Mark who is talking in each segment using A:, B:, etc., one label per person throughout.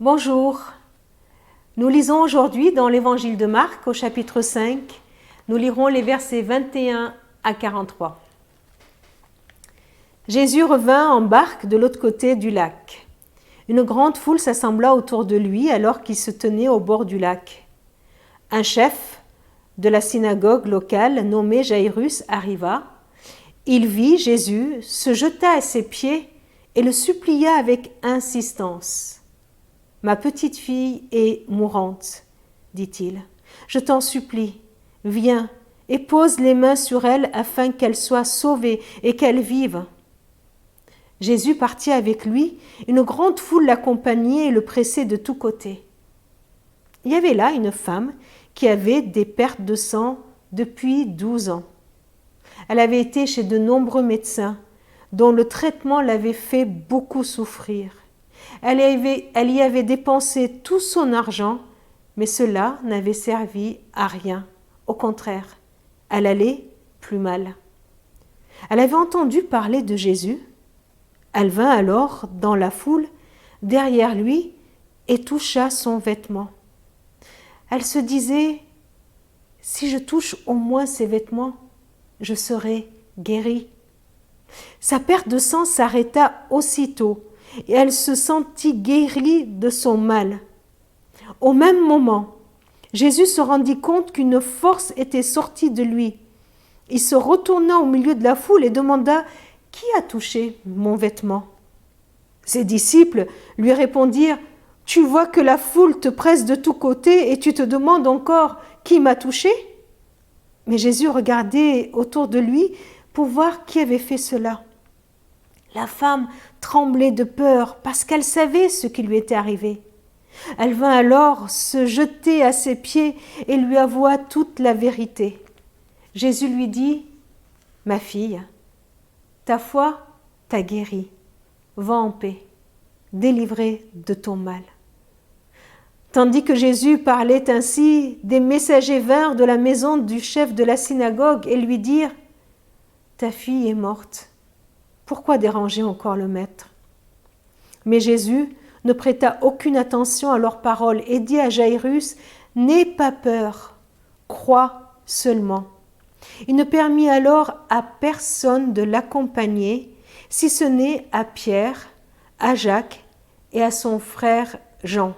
A: Bonjour, nous lisons aujourd'hui dans l'évangile de Marc au chapitre 5, nous lirons les versets 21 à 43. Jésus revint en barque de l'autre côté du lac. Une grande foule s'assembla autour de lui alors qu'il se tenait au bord du lac. Un chef de la synagogue locale nommé Jairus arriva. Il vit Jésus, se jeta à ses pieds et le supplia avec insistance. « Ma petite fille est mourante, dit-il. Je t'en supplie, viens et pose les mains sur elle afin qu'elle soit sauvée et qu'elle vive. » Jésus partit avec lui, une grande foule l'accompagnait et le pressait de tous côtés. Il y avait là une femme qui avait des pertes de sang depuis 12 ans. Elle avait été chez de nombreux médecins, dont le traitement l'avait fait beaucoup souffrir. Elle y avait dépensé tout son argent, mais cela n'avait servi à rien. Au contraire, elle allait plus mal. Elle avait entendu parler de Jésus. Elle vint alors dans la foule, derrière lui, et toucha son vêtement. Elle se disait, « Si je touche au moins ses vêtements, je serai guérie. » Sa perte de sang s'arrêta aussitôt et elle se sentit guérie de son mal. Au même moment, Jésus se rendit compte qu'une force était sortie de lui. Il se retourna au milieu de la foule et demanda « Qui a touché mon vêtement ?» Ses disciples lui répondirent « Tu vois que la foule te presse de tous côtés et tu te demandes encore « Qui m'a touché ?» Mais Jésus regardait autour de lui pour voir qui avait fait cela. La femme tremblait de peur parce qu'elle savait ce qui lui était arrivé. Elle vint alors se jeter à ses pieds et lui avoua toute la vérité. Jésus lui dit, « Ma fille, ta foi t'a guérie. Va en paix, délivrée de ton mal. » Tandis que Jésus parlait ainsi, des messagers vinrent de la maison du chef de la synagogue et lui dirent, « Ta fille est morte. Pourquoi déranger encore le maître ?» Mais Jésus ne prêta aucune attention à leurs paroles et dit à Jairus, « N'aie pas peur, crois seulement. » Il ne permit alors à personne de l'accompagner, si ce n'est à Pierre, à Jacques et à son frère Jean.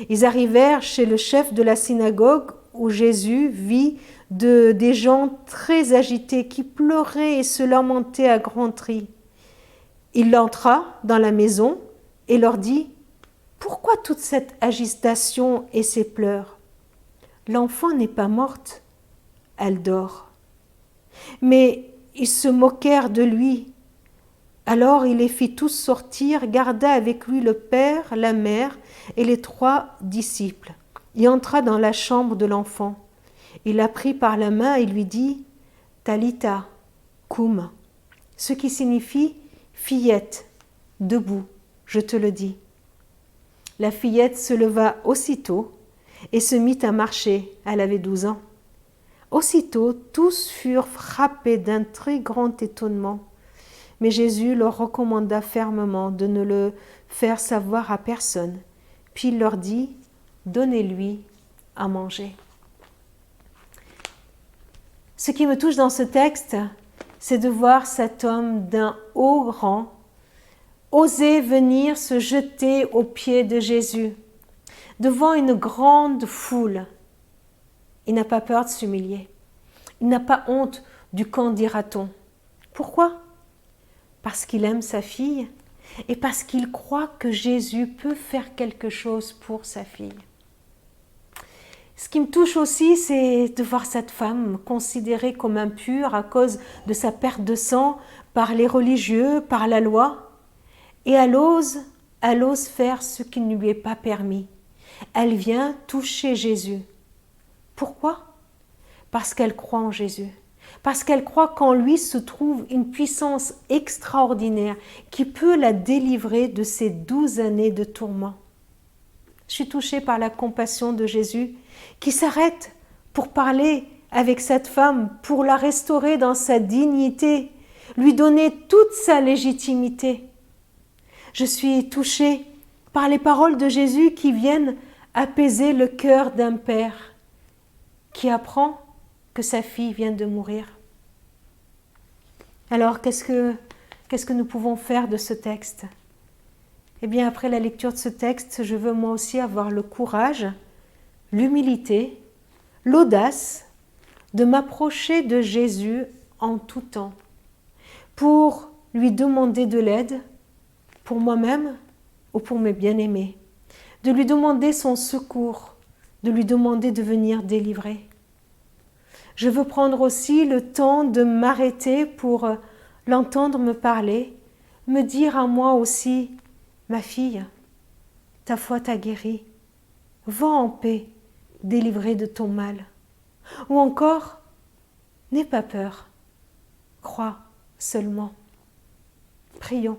A: Ils arrivèrent chez le chef de la synagogue où Jésus vit des gens très agités qui pleuraient et se lamentaient à grands cris. Il entra dans la maison et leur dit « Pourquoi toute cette agitation et ces pleurs ? L'enfant n'est pas morte, elle dort. » Mais ils se moquèrent de lui. Alors il les fit tous sortir, garda avec lui le père, la mère et les 3 disciples. Il entra dans la chambre de l'enfant. Il la prit par la main et lui dit « Talitha, koum », ce qui signifie « fillette, debout, je te le dis ». La fillette se leva aussitôt et se mit à marcher. Elle avait 12 ans. Aussitôt, tous furent frappés d'un très grand étonnement. Mais Jésus leur recommanda fermement de ne le faire savoir à personne. Puis il leur dit « Donnez-lui à manger ». Ce qui me touche dans ce texte, c'est de voir cet homme d'un haut rang oser venir se jeter aux pieds de Jésus, devant une grande foule. Il n'a pas peur de s'humilier. Il n'a pas honte du qu'en dira-t-on. Pourquoi ? Parce qu'il aime sa fille et parce qu'il croit que Jésus peut faire quelque chose pour sa fille. Ce qui me touche aussi, c'est de voir cette femme considérée comme impure à cause de sa perte de sang par les religieux, par la loi. Et elle ose faire ce qui ne lui est pas permis. Elle vient toucher Jésus. Pourquoi ? Parce qu'elle croit en Jésus. Parce qu'elle croit qu'en lui se trouve une puissance extraordinaire qui peut la délivrer de ces 12 années de tourment. Je suis touchée par la compassion de Jésus qui s'arrête pour parler avec cette femme, pour la restaurer dans sa dignité, lui donner toute sa légitimité. Je suis touchée par les paroles de Jésus qui viennent apaiser le cœur d'un père qui apprend que sa fille vient de mourir. Alors, qu'est-ce que nous pouvons faire de ce texte? Eh bien, après la lecture de ce texte, je veux moi aussi avoir le courage, l'humilité, l'audace de m'approcher de Jésus en tout temps, pour lui demander de l'aide, pour moi-même ou pour mes bien-aimés, de lui demander son secours, de lui demander de venir délivrer. Je veux prendre aussi le temps de m'arrêter pour l'entendre me parler, me dire à moi aussi, ma fille, ta foi t'a guérie, va en paix, délivrée de ton mal. Ou encore, n'aie pas peur, crois seulement. Prions.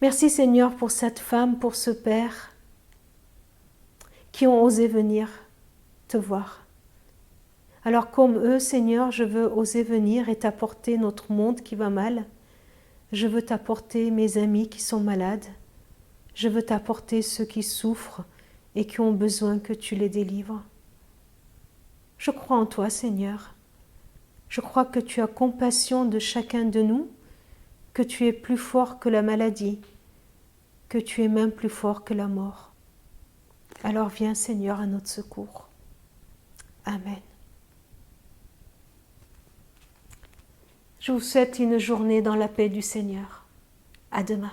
A: Merci Seigneur pour cette femme, pour ce père qui ont osé venir te voir. Alors comme eux, Seigneur, je veux oser venir et t'apporter notre monde qui va mal. Je veux t'apporter mes amis qui sont malades. Je veux t'apporter ceux qui souffrent et qui ont besoin que tu les délivres. Je crois en toi, Seigneur. Je crois que tu as compassion de chacun de nous, que tu es plus fort que la maladie, que tu es même plus fort que la mort. Alors viens, Seigneur, à notre secours. Amen. Je vous souhaite une journée dans la paix du Seigneur. À demain.